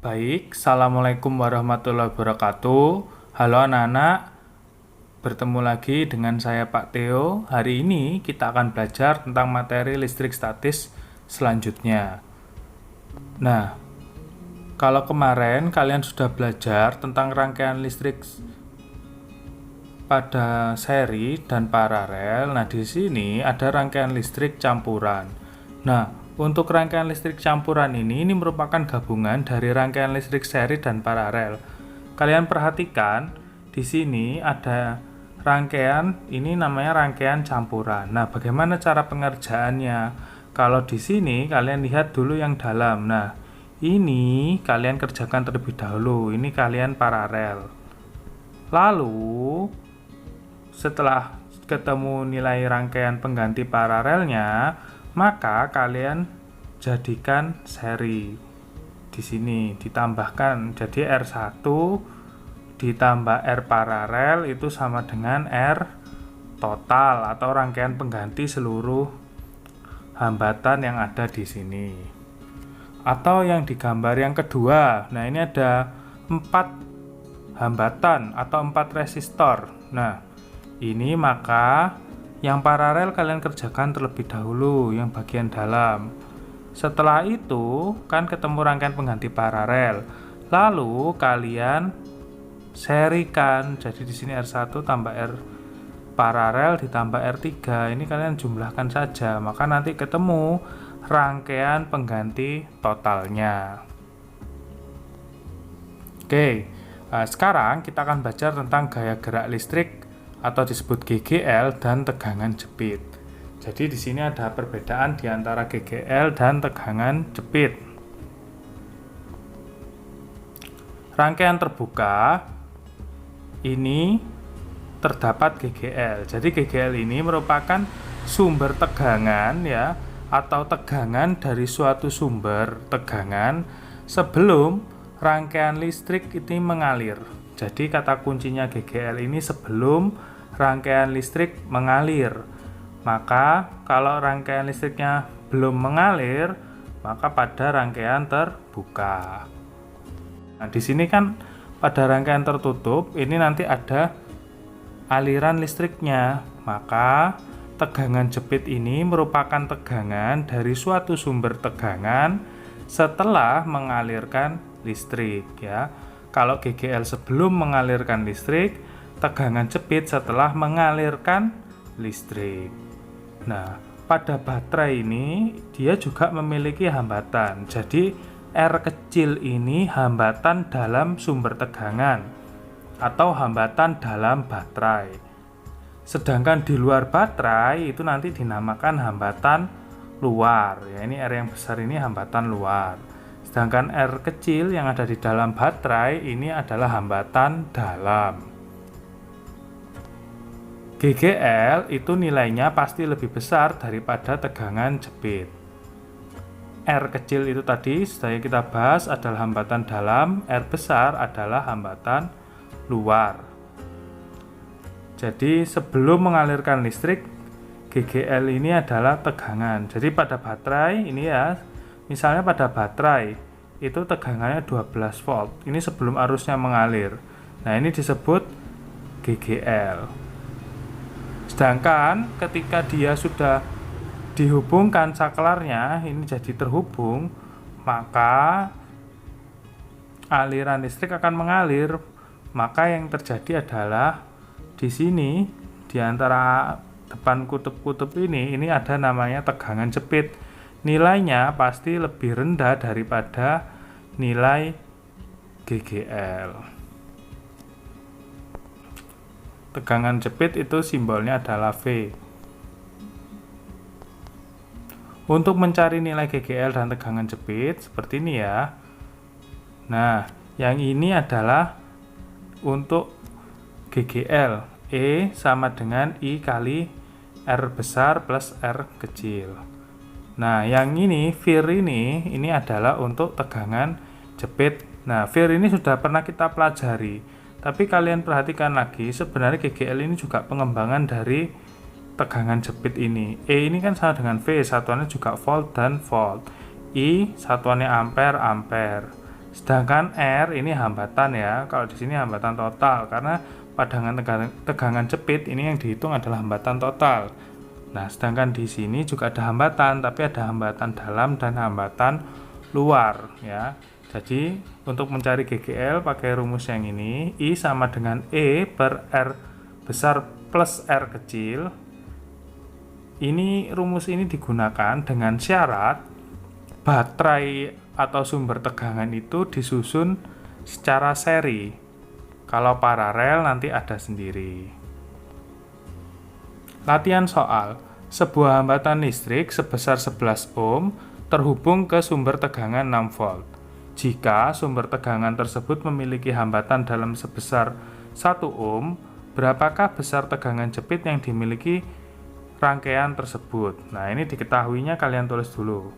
Baik, Assalamualaikum warahmatullahi wabarakatuh. Halo anak-anak, bertemu lagi dengan saya Pak Theo. Hari ini kita akan belajar tentang materi listrik statis selanjutnya. Nah, kalau kemarin kalian sudah belajar tentang rangkaian listrik pada seri dan paralel, nah di sini ada rangkaian listrik campuran. Nah, untuk rangkaian listrik campuran ini merupakan gabungan dari rangkaian listrik seri dan paralel. Kalian perhatikan, di sini ada rangkaian, ini namanya rangkaian campuran. Nah, bagaimana cara pengerjaannya? Kalau di sini kalian lihat dulu yang dalam. Nah, ini kalian kerjakan terlebih dahulu. Ini kalian paralel. Lalu, setelah ketemu nilai rangkaian pengganti paralelnya, maka kalian jadikan seri. Di sini ditambahkan, jadi R1 ditambah R paralel itu sama dengan R total atau rangkaian pengganti seluruh hambatan yang ada di sini. Atau yang digambar yang kedua. Nah, ini ada 4 hambatan atau 4 resistor. Nah, ini maka yang paralel kalian kerjakan terlebih dahulu, yang bagian dalam. Setelah itu, kan ketemu rangkaian pengganti paralel. Lalu kalian serikan. Jadi di sini R1 tambah R paralel ditambah R3. Ini kalian jumlahkan saja, maka nanti ketemu rangkaian pengganti totalnya. Oke, sekarang kita akan belajar tentang gaya gerak listrik atau disebut GGL dan tegangan jepit. Jadi di sini ada perbedaan di antara GGL dan tegangan jepit. Rangkaian terbuka ini terdapat GGL. Jadi GGL ini merupakan sumber tegangan ya, atau tegangan dari suatu sumber tegangan sebelum rangkaian listrik ini mengalir. Jadi kata kuncinya GGL ini sebelum rangkaian listrik mengalir. Maka kalau rangkaian listriknya belum mengalir, maka pada rangkaian terbuka. Nah, di sini kan pada rangkaian tertutup ini nanti ada aliran listriknya. Maka tegangan jepit ini merupakan tegangan dari suatu sumber tegangan setelah mengalirkan listrik ya. Kalau GGL sebelum mengalirkan listrik, tegangan jepit setelah mengalirkan listrik. Nah, pada baterai ini dia juga memiliki hambatan. Jadi R kecil ini hambatan dalam sumber tegangan atau hambatan dalam baterai. Sedangkan di luar baterai itu nanti dinamakan hambatan luar. Ya, ini R yang besar ini hambatan luar. Sedangkan R kecil yang ada di dalam baterai ini adalah hambatan dalam. GGL itu nilainya pasti lebih besar daripada tegangan jepit. R kecil itu tadi sudah kita bahas adalah hambatan dalam, R besar adalah hambatan luar. Jadi sebelum mengalirkan listrik, GGL ini adalah tegangan. Jadi pada baterai ini ya, misalnya pada baterai itu tegangannya 12 volt. Ini sebelum arusnya mengalir. Nah, ini disebut GGL. Sedangkan ketika dia sudah dihubungkan saklarnya, ini jadi terhubung, maka aliran listrik akan mengalir. Maka yang terjadi adalah di sini di antara depan kutub-kutub ini ada namanya tegangan jepit. Nilainya pasti lebih rendah daripada nilai GGL. Tegangan jepit itu simbolnya adalah V. Untuk mencari nilai GGL dan tegangan jepit seperti ini ya. Nah, yang ini adalah untuk GGL. E sama dengan I kali R besar plus R kecil. Nah, yang ini VIR ini adalah untuk tegangan jepit. Nah, VIR ini sudah pernah kita pelajari. Tapi kalian perhatikan lagi, sebenarnya GGL ini juga pengembangan dari tegangan jepit ini. E ini kan sama dengan V, satuannya juga volt dan volt. I satuannya ampere, ampere. Sedangkan R ini hambatan ya. Kalau di sini hambatan total karena padangan tegangan jepit ini yang dihitung adalah hambatan total. Nah, sedangkan di sini juga ada hambatan, tapi ada hambatan dalam dan hambatan luar ya. Jadi, untuk mencari GGL pakai rumus yang ini, I sama dengan E per R besar plus R kecil. Rumus ini digunakan dengan syarat baterai atau sumber tegangan itu disusun secara seri. Kalau paralel nanti ada sendiri. Latihan soal. Sebuah hambatan listrik sebesar 11 ohm terhubung ke sumber tegangan 6 volt. Jika sumber tegangan tersebut memiliki hambatan dalam sebesar 1 ohm, berapakah besar tegangan jepit yang dimiliki rangkaian tersebut? Nah, ini diketahuinya kalian tulis dulu.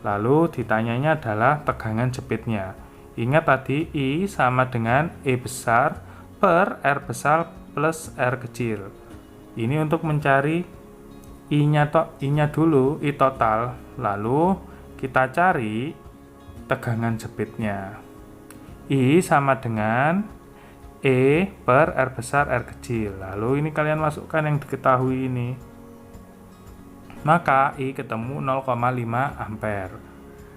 Lalu ditanyanya adalah tegangan jepitnya. Ingat tadi I sama dengan E besar per R besar plus R kecil. Ini untuk mencari I-nya dulu, I total. Lalu kita cari tegangan jepitnya. I sama dengan E per R besar R kecil. Lalu ini kalian masukkan yang diketahui ini. Maka I ketemu 0,5 ampere.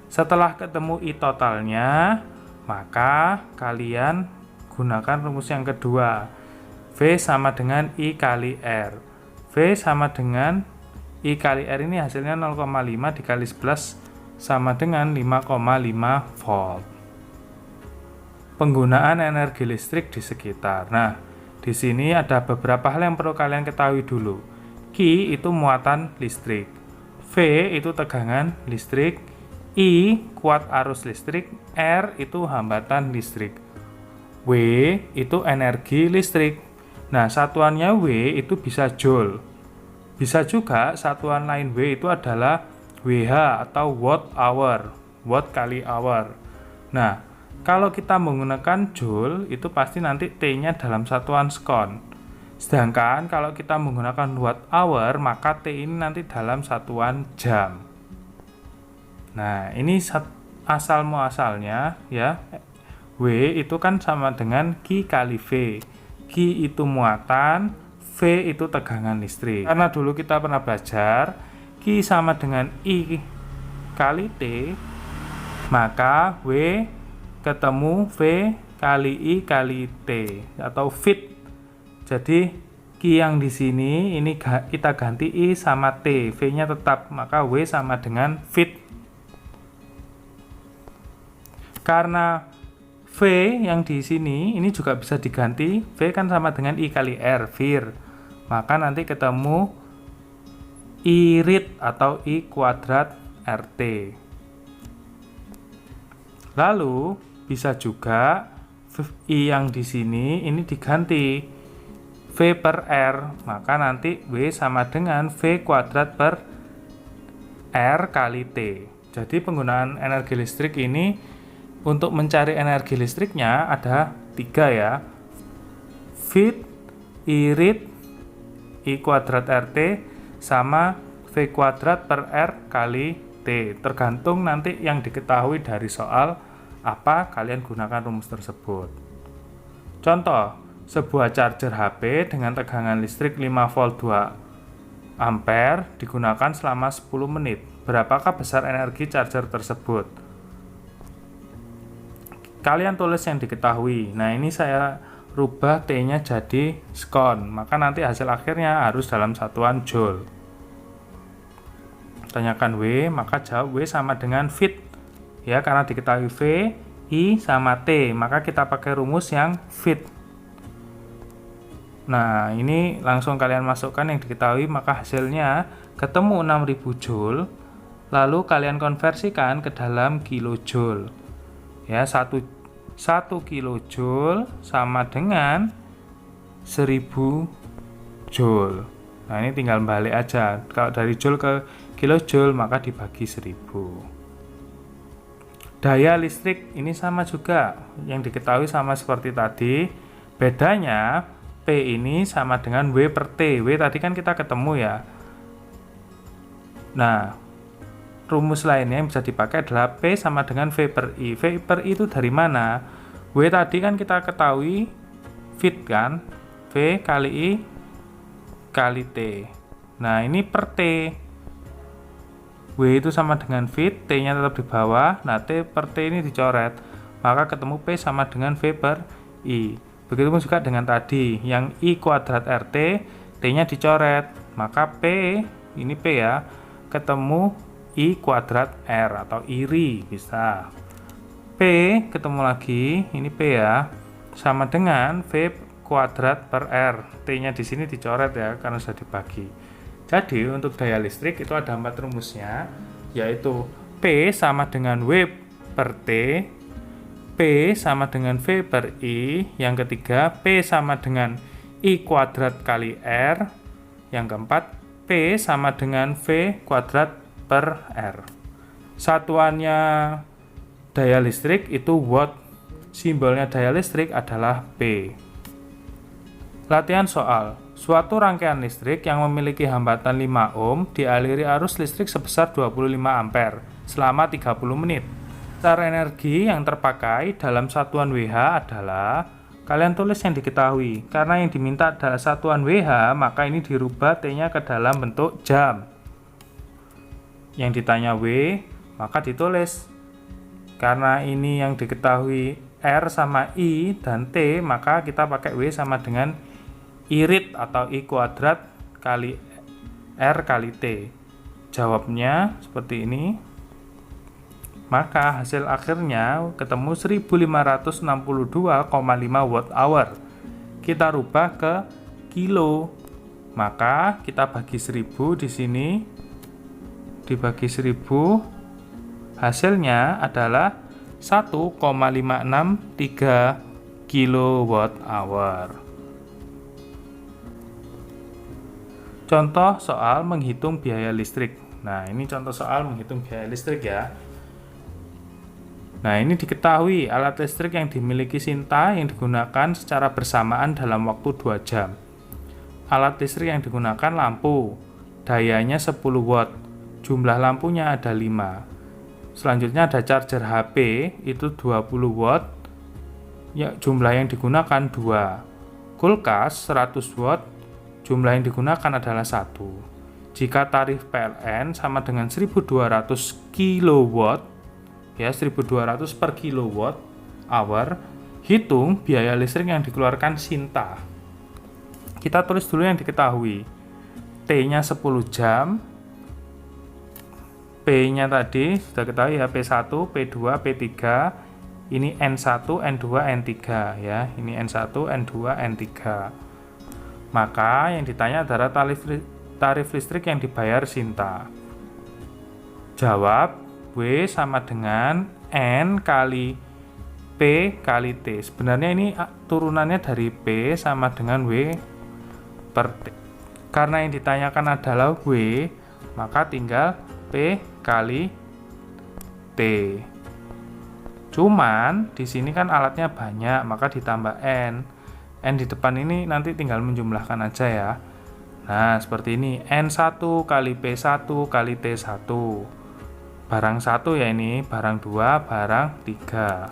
Setelah ketemu I totalnya, maka kalian gunakan rumus yang kedua. V sama dengan I kali R. V sama dengan I kali R ini hasilnya 0,5 dikali 11 sama dengan 5,5 volt. Penggunaan energi listrik di sekitar. Nah, di sini ada beberapa hal yang perlu kalian ketahui dulu. Q itu muatan listrik, V itu tegangan listrik, I kuat arus listrik, R itu hambatan listrik, W itu energi listrik. Nah, satuannya W itu bisa joule. Bisa juga satuan lain W itu adalah WH atau watt hour, watt kali hour. Nah, kalau kita menggunakan joule itu pasti nanti T-nya dalam satuan skon. Sedangkan kalau kita menggunakan watt hour, maka T ini nanti dalam satuan jam. Nah, ini asal muasalnya ya. W itu kan sama dengan Q kali V. Q itu muatan, V itu tegangan listrik. Karena dulu kita pernah belajar Q sama dengan I kali T, maka W ketemu V kali I kali T atau fit. Jadi Q yang di sini ini kita ganti I sama T, V-nya tetap, maka W sama dengan fit. Karena V yang di sini ini juga bisa diganti, V kan sama dengan I kali R, VIR. Maka nanti ketemu I rit atau I kuadrat RT. Lalu bisa juga I yang di sini ini diganti V per R, maka nanti W sama dengan V kuadrat per R kali T. Jadi penggunaan energi listrik ini untuk mencari energi listriknya ada 3 ya. Fit, I rit, I kuadrat RT, sama V kuadrat per R kali T. Tergantung nanti yang diketahui dari soal apa, kalian gunakan rumus tersebut. Contoh, sebuah charger HP dengan tegangan listrik 5 volt 2 ampere digunakan selama 10 menit. Berapakah besar energi charger tersebut? Kalian tulis yang diketahui. Nah, ini saya rubah T-nya jadi skon, maka nanti hasil akhirnya harus dalam satuan joule. Tanyakan W, maka jawab W sama dengan fit. Ya, karena diketahui V, I sama T, maka kita pakai rumus yang fit. Nah, ini langsung kalian masukkan yang diketahui, maka hasilnya ketemu 6000 joule. Lalu kalian konversikan ke dalam kilojoule. Ya, 1 kilojoule sama dengan 1000 joule. Nah, ini tinggal balik aja. Kalau dari joule ke kilojoule maka dibagi 1000. Daya listrik ini sama juga, yang diketahui sama seperti tadi. Bedanya P ini sama dengan W per T. W tadi kan kita ketemu ya. Nah, rumus lainnya yang bisa dipakai adalah P sama dengan V per I. V per I itu dari mana? W tadi kan kita ketahui fit kan? V kali I kali T. Nah, ini per T. W itu sama dengan fit, T-nya tetap di bawah. Nah, T per T ini dicoret. Maka ketemu P sama dengan V per I. Begitupun juga dengan tadi, yang I kuadrat RT, T-nya dicoret. Maka P, ini P ya, ketemu I kuadrat R atau iri, bisa. P ketemu lagi, ini P ya, sama dengan V kuadrat per R. T-nya di sini dicoret ya, karena sudah dibagi. Jadi, untuk daya listrik itu ada 4 rumusnya, yaitu P sama dengan W per T, P sama dengan V per I, yang ketiga P sama dengan I kuadrat kali R, yang keempat P sama dengan V kuadrat per R. Satuannya daya listrik itu watt, simbolnya daya listrik adalah P. Latihan soal. Suatu rangkaian listrik yang memiliki hambatan 5 ohm dialiri arus listrik sebesar 25 ampere selama 30 menit. Cara energi yang terpakai dalam satuan WH adalah, kalian tulis yang diketahui. Karena yang diminta adalah satuan WH, maka ini dirubah T-nya ke dalam bentuk jam. Yang ditanya W, maka ditulis. Karena ini yang diketahui R sama I dan T, maka kita pakai W sama dengan irit atau I kuadrat kali R kali T. Jawabnya seperti ini. Maka hasil akhirnya ketemu 1562,5 watt hour. Kita rubah ke kilo. Maka kita bagi 1000 di sini. Dibagi 1000, hasilnya adalah 1,563 kilowatt hour. Contoh soal menghitung biaya listrik. Nah, ini contoh soal menghitung biaya listrik ya. Nah, ini diketahui alat listrik yang dimiliki Sinta yang digunakan secara bersamaan dalam waktu 2 jam. Alat listrik yang digunakan lampu, dayanya 10 watt, jumlah lampunya ada 5. Selanjutnya ada charger HP, itu 20 watt, ya, jumlah yang digunakan 2. Kulkas 100 watt, jumlah yang digunakan adalah 1. Jika tarif PLN sama dengan 1200 kilowatt, ya 1200 per kilowatt hour, hitung biaya listrik yang dikeluarkan Sinta. Kita tulis dulu yang diketahui. T-nya 10 jam, P-nya tadi sudah ketahui ya, P1, P2, P3, ini N1, N2, N3 ya, ini N1, N2, N3. Maka yang ditanya adalah tarif listrik yang dibayar Sinta. Jawab, W sama dengan N kali P kali T. Sebenarnya ini turunannya dari P sama dengan W per T. Karena yang ditanyakan adalah W, maka tinggal P kali T. Cuman di sini kan alatnya banyak, maka ditambah N. N di depan ini nanti tinggal menjumlahkan aja ya. Nah, seperti ini. N1 kali P1 kali T1. Barang 1 ya ini, barang 2, barang 3.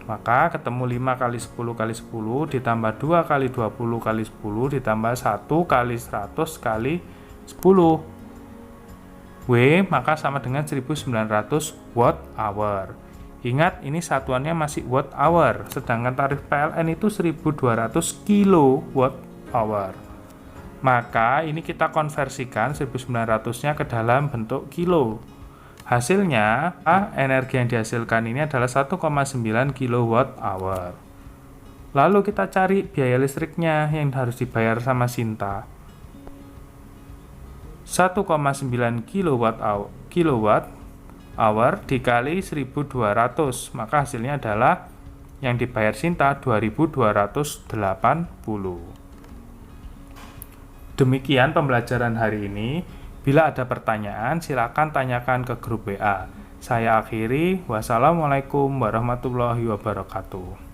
Maka ketemu 5 kali 10 kali 10 ditambah 2 kali 20 kali 10 ditambah 1 kali 100 kali 10. W maka sama dengan 1900 watt hour. Ingat, ini satuannya masih watt hour, sedangkan tarif PLN itu 1200 kilowatt hour. Maka ini kita konversikan 1900-nya ke dalam bentuk kilo. Hasilnya, energi yang dihasilkan ini adalah 1,9 kilowatt hour. Lalu kita cari biaya listriknya yang harus dibayar sama Sinta. 1,9 kilowatt hour dikali 1200, maka hasilnya adalah yang dibayar Sinta 2280. Demikian pembelajaran hari ini. Bila ada pertanyaan, silakan tanyakan ke grup WA. Saya akhiri. Wassalamualaikum warahmatullahi wabarakatuh.